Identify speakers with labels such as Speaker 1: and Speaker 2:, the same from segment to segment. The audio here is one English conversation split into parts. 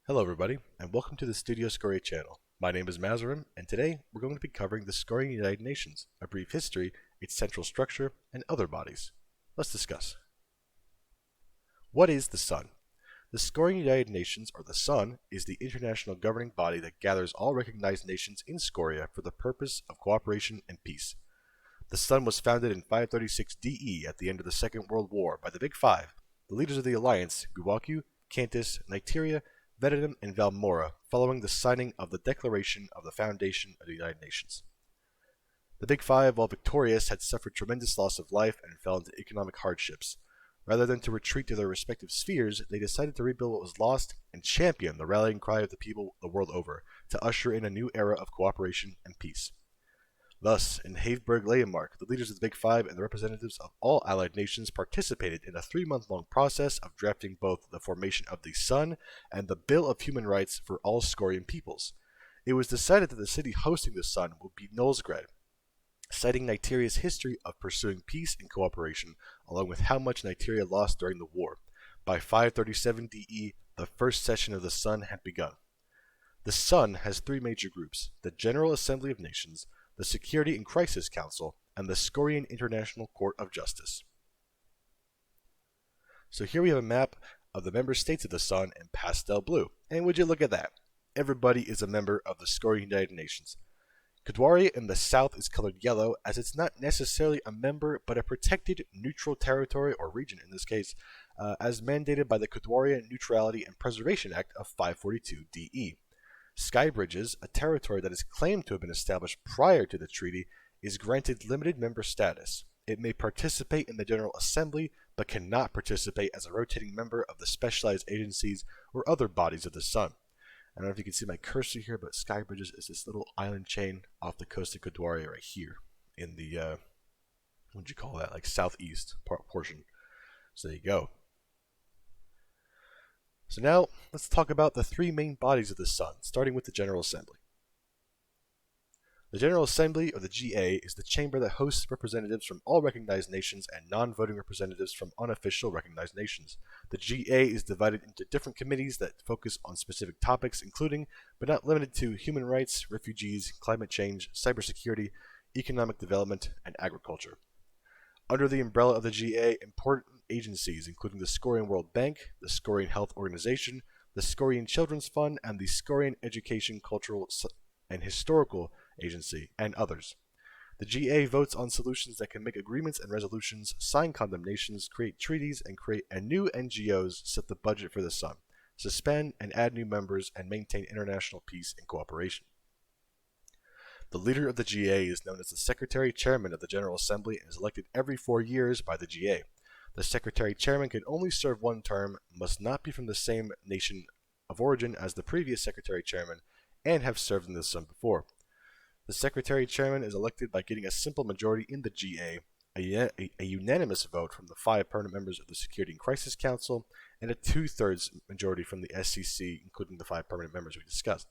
Speaker 1: Hello everybody, and welcome to the Studio Scoria channel. My name is Mazarin, and today we're going to be covering the Scorian United Nations, a brief history, its central structure, and other bodies. Let's discuss. What is the Sun? The Scorian United Nations, or the Sun, is the international governing body that gathers all recognized nations in Scoria for the purpose of cooperation and peace. The Sun was founded in 536 DE at the end of the Second World War by the Big Five, the leaders of the alliance, Guwalcu, Cantus, Nycteria, Vedenum, and Valmora, following the signing of the Declaration of the Foundation of the United Nations. The Big Five, while victorious, had suffered tremendous loss of life and fell into economic hardships. Rather than to retreat to their respective spheres, they decided to rebuild what was lost and champion the rallying cry of the people the world over to usher in a new era of cooperation and peace. Thus, in Haveburg Leyenmark, the leaders of the Big Five and the representatives of all allied nations participated in a 3-month-long process of drafting both the formation of the Sun and the Bill of Human Rights for all Scorian peoples. It was decided that the city hosting the Sun would be Nollsgrad, citing Nycteria's history of pursuing peace and cooperation, along with how much Nycteria lost during the war. By 537 DE, the first session of the Sun had begun. The Sun has 3 major groups: the General Assembly of Nations, the Security and Crisis Council, and the Scorian International Court of Justice. So here we have a map of the member states of the Sun in pastel blue. And would you look at that? Everybody is a member of the Scorian United Nations. Kudwaria in the south is colored yellow, as it's not necessarily a member but a protected neutral territory, or region in this case, as mandated by the Kudwaria Neutrality and Preservation Act of 542 DE. Skybridges, a territory that is claimed to have been established prior to the treaty, is granted limited member status. It may participate in the General Assembly, but cannot participate as a rotating member of the specialized agencies or other bodies of the Sun. I don't know if you can see my cursor here, but Skybridges is this little island chain off the coast of Kudwaria right here in the, what would you call that, like southeast portion. So there you go. So now, let's talk about the 3 main bodies of the Sun, starting with the General Assembly. The General Assembly, or the GA, is the chamber that hosts representatives from all recognized nations and non-voting representatives from unofficial recognized nations. The GA is divided into different committees that focus on specific topics, including, but not limited to, human rights, refugees, climate change, cybersecurity, economic development, and agriculture. Under the umbrella of the GA, important agencies including the Scorian World Bank, the Scorian Health Organization, the Scorian Children's Fund, and the Scorian Education, Cultural, and Historical Agency, and others. The GA votes on solutions that can make agreements and resolutions, sign condemnations, create treaties, and create new NGOs, set the budget for the Sun, suspend and add new members, and maintain international peace and cooperation. The leader of the GA is known as the Secretary-Chairman of the General Assembly and is elected every 4 years by the GA. The Secretary-Chairman can only serve 1 term, must not be from the same nation of origin as the previous Secretary-Chairman, and have served in the Sun before. The Secretary-Chairman is elected by getting a simple majority in the GA, a unanimous vote from the 5 permanent members of the Security and Crisis Council, and a 2/3 majority from the SCC, including the 5 permanent members we discussed.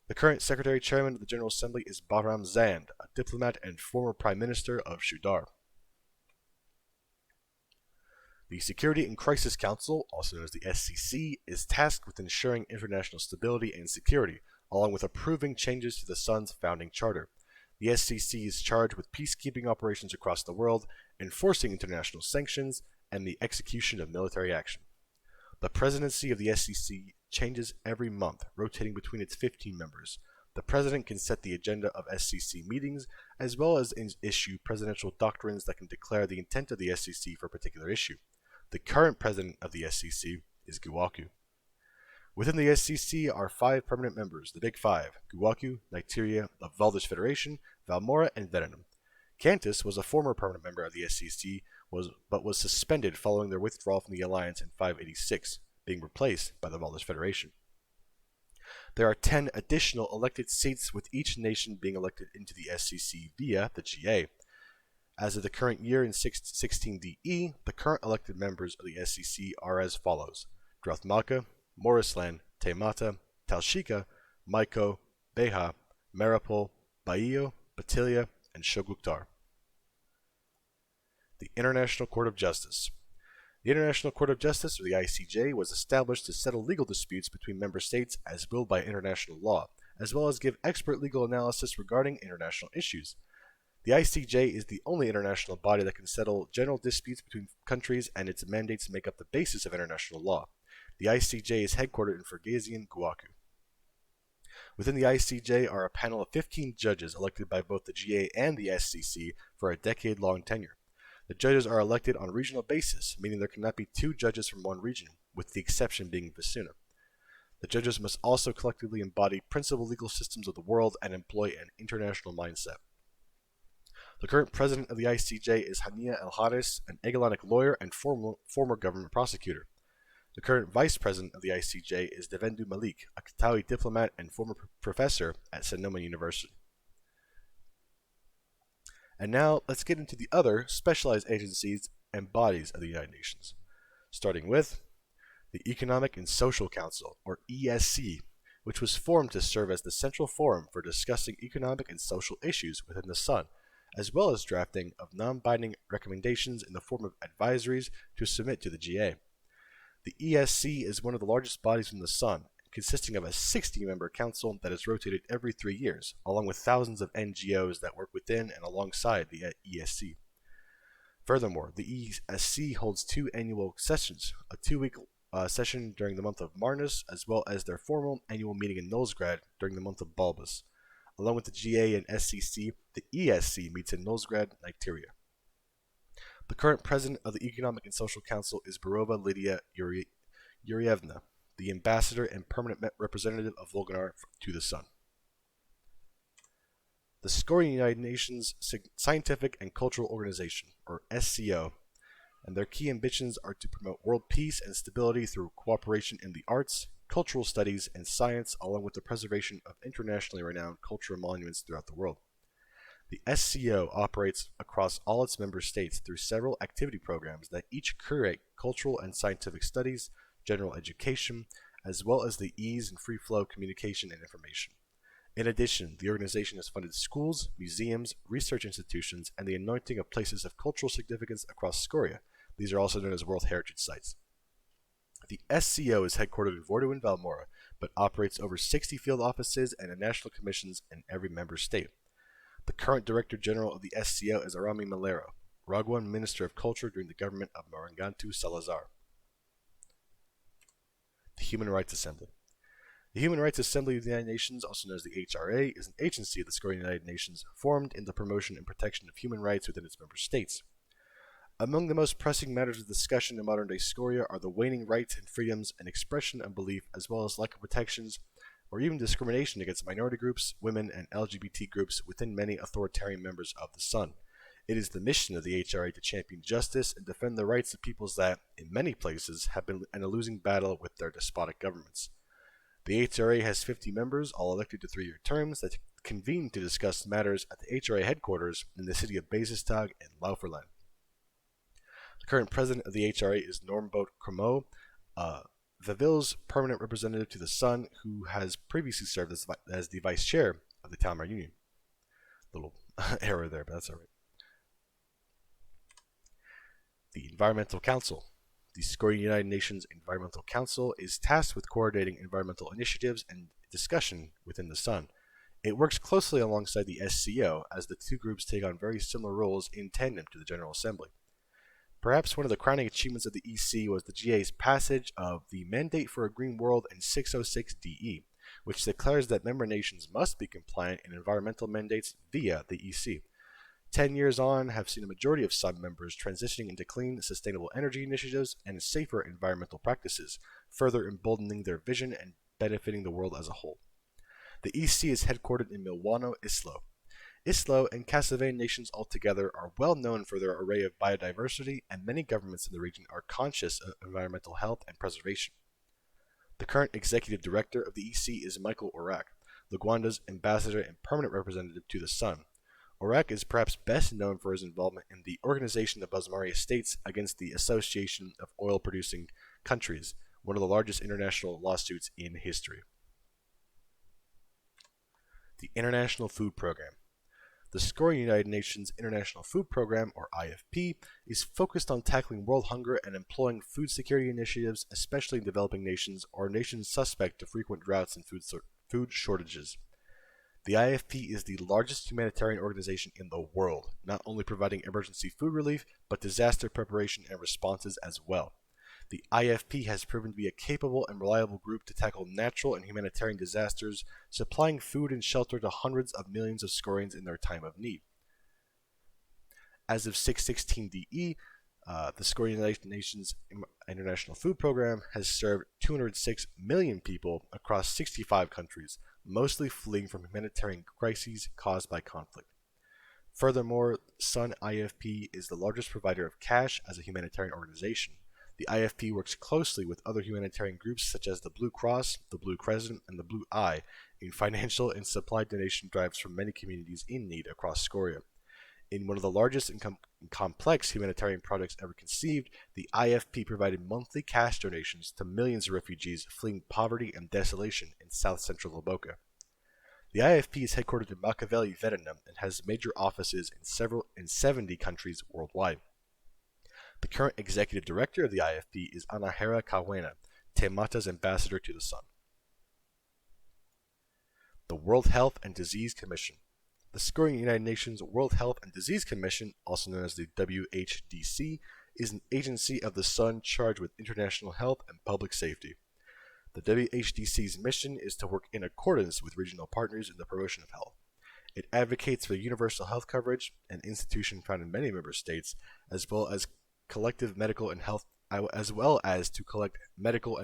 Speaker 1: The current Secretary-Chairman of the General Assembly is Bahram Zand, a diplomat and former Prime Minister of Shudar. The Security and Crisis Council, also known as the SCC, is tasked with ensuring international stability and security, along with approving changes to the Sun's founding charter. The SCC is charged with peacekeeping operations across the world, enforcing international sanctions, and the execution of military action. The presidency of the SCC changes every month, rotating between its 15 members. The president can set the agenda of SCC meetings, as well as issue presidential doctrines that can declare the intent of the SCC for a particular issue. The current president of the SCC is Guwalcu. Within the SCC are 5 permanent members, the Big Five: Guwalcu, Nycteria, the Valdish Federation, Valmora, and Vedenum. Cantus was a former permanent member of the SCC, but was suspended following their withdrawal from the alliance in 586, being replaced by the Valdish Federation. There are 10 additional elected seats, with each nation being elected into the SCC via the GA. As of the current year in 16 DE, the current elected members of the SCC are as follows: Drothmaka, Morisland, Taimata, Talshika, Maiko, Beha, Maripol, Baio, Batilia, and Shoguktar. The International Court of Justice. The International Court of Justice, or the ICJ, was established to settle legal disputes between member states as willed by international law, as well as give expert legal analysis regarding international issues. The ICJ is the only international body that can settle general disputes between countries, and its mandates make up the basis of international law. The ICJ is headquartered in Ferguson, Guaku. Within the ICJ are a panel of 15 judges elected by both the GA and the SCC for a decade-long tenure. The judges are elected on a regional basis, meaning there cannot be two judges from one region, with the exception being Visuna. The judges must also collectively embody principal legal systems of the world and employ an international mindset. The current president of the ICJ is Hania El Haris, an Eglonic lawyer and former government prosecutor. The current vice president of the ICJ is Devendu Malik, a Qatawi diplomat and former professor at Sonoma University. And now let's get into the other specialized agencies and bodies of the United Nations, starting with the Economic and Social Council, or ESC, which was formed to serve as the central forum for discussing economic and social issues within the Sun, as well as drafting of non-binding recommendations in the form of advisories to submit to the GA. The ESC is one of the largest bodies in the Sun, consisting of a 60-member council that is rotated every 3 years, along with thousands of NGOs that work within and alongside the ESC. Furthermore, the ESC holds 2 annual sessions, a 2-week session during the month of Marnus, as well as their formal annual meeting in Nosegrad during the month of Balbus. Along with the GA and SCC, the ESC meets in Nosegrad, Nigeria. The current president of the Economic and Social Council is Barova Lydia Yurievna, the ambassador and permanent representative of Volganar to the Sun. The Skorian United Nations Scientific and Cultural Organization, or SCO, and their key ambitions are to promote world peace and stability through cooperation in the arts, cultural studies, and science, along with the preservation of internationally renowned cultural monuments throughout the world. The SCO operates across all its member states through several activity programs that each curate cultural and scientific studies, general education, as well as the ease and free flow of communication and information. In addition, the organization has funded schools, museums, research institutions, and the anointing of places of cultural significance across Skoria. These are also known as World Heritage Sites. The SCO is headquartered in Vordu and Valmora, but operates over 60 field offices and national commissions in every member state. The current Director General of the SCO is Arami Malero, Raguan Minister of Culture during the government of Marangantu Salazar. The Human Rights Assembly. The Human Rights Assembly of the United Nations, also known as the HRA, is an agency of the Skorian United Nations formed in the promotion and protection of human rights within its member states. Among the most pressing matters of discussion in modern-day Skoria are the waning rights and freedoms and expression and belief, as well as lack of protections or even discrimination against minority groups, women, and LGBT groups within many authoritarian members of the Sun. It is the mission of the HRA to champion justice and defend the rights of peoples that, in many places, have been in a losing battle with their despotic governments. The HRA has 50 members, all elected to 3-year terms, that convene to discuss matters at the HRA headquarters in the city of Basistag in Lauferland. The current president of the HRA is Normbot Kromo, Vaville's permanent representative to the Sun, who has previously served as the vice chair of the Talmar Union. Little error there, but that's alright. The Environmental Council. The Skorian United Nations Environmental Council is tasked with coordinating environmental initiatives and discussion within the Sun. It works closely alongside the SCO, as the two groups take on very similar roles in tandem to the General Assembly. Perhaps one of the crowning achievements of the EC was the GA's passage of the Mandate for a Green World in 606 DE, which declares that member nations must be compliant in environmental mandates via the EC. 10 years on have seen a majority of Sun members transitioning into clean, sustainable energy initiatives and safer environmental practices, further emboldening their vision and benefiting the world as a whole. The EC is headquartered in Milwano, Islo. Islo and Cassavane nations altogether are well known for their array of biodiversity, and many governments in the region are conscious of environmental health and preservation. The current executive director of the EC is Michael Orak, Luguanda's ambassador and permanent representative to the Sun. Orak is perhaps best known for his involvement in the Organization of Basmari States against the Association of Oil-Producing Countries, one of the largest international lawsuits in history. The International Food Program. The scoring United Nations International Food Program, or IFP, is focused on tackling world hunger and employing food security initiatives, especially in developing nations or nations suspect of frequent droughts and food shortages. The IFP is the largest humanitarian organization in the world, not only providing emergency food relief, but disaster preparation and responses as well. The IFP has proven to be a capable and reliable group to tackle natural and humanitarian disasters, supplying food and shelter to hundreds of millions of Scorians in their time of need. As of 6/16 DE, the Scorian United Nations International Food Program has served 206 million people across 65 countries, mostly fleeing from humanitarian crises caused by conflict. Furthermore, SUN IFP is the largest provider of cash as a humanitarian organization. The IFP works closely with other humanitarian groups such as the Blue Cross, the Blue Crescent, and the Blue Eye in financial and supply donation drives for many communities in need across Scoria. In one of the largest and complex humanitarian projects ever conceived, the IFP provided monthly cash donations to millions of refugees fleeing poverty and desolation in south-central Loboka. The IFP is headquartered in Makaveli, Vietnam, and has major offices in 70 countries worldwide. The current executive director of the IFP is Anahera Kawena, Te Mata's ambassador to the Sun. The World Health and Disease Commission. The Scorian United Nations World Health and Disease Commission, also known as the WHDC, is an agency of the Sun charged with international health and public safety. The WHDC's mission is to work in accordance with regional partners in the promotion of health. It advocates for universal health coverage, an institution found in many member states, as well as to collect medical and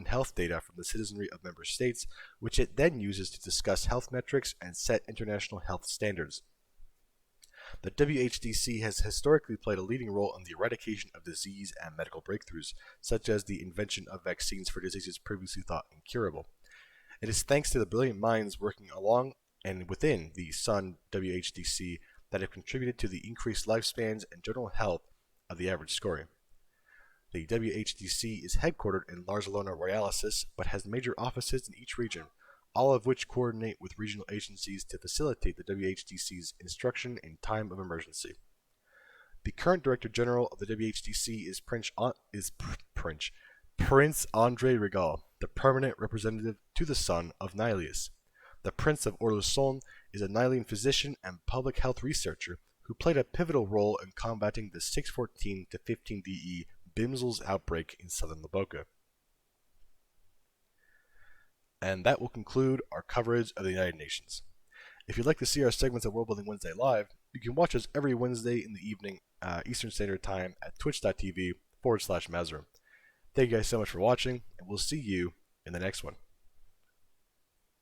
Speaker 1: health data from the citizenry of member states, which it then uses to discuss health metrics and set international health standards. The WHDC has historically played a leading role in the eradication of disease and medical breakthroughs, such as the invention of vaccines for diseases previously thought incurable. It is thanks to the brilliant minds working along and within the SUN WHDC that have contributed to the increased lifespans and general health of the average Scorian. The WHDC is headquartered in Barcelona Royalisis, but has major offices in each region, all of which coordinate with regional agencies to facilitate the WHDC's instruction in time of emergency. The current Director General of the WHDC is Prince Andre Regal, the permanent representative to the Sun of Nilius. The Prince of Orluson is a Nilian physician and public health researcher who played a pivotal role in combating the 614 to 15 DE Bimsels outbreak in southern Loboka. And that will conclude our coverage of the United Nations. If you'd like to see our segments of World Building Wednesday live, you can watch us every Wednesday in the evening, Eastern Standard Time at twitch.tv/Mazrim. Thank you guys so much for watching, and we'll see you in the next one.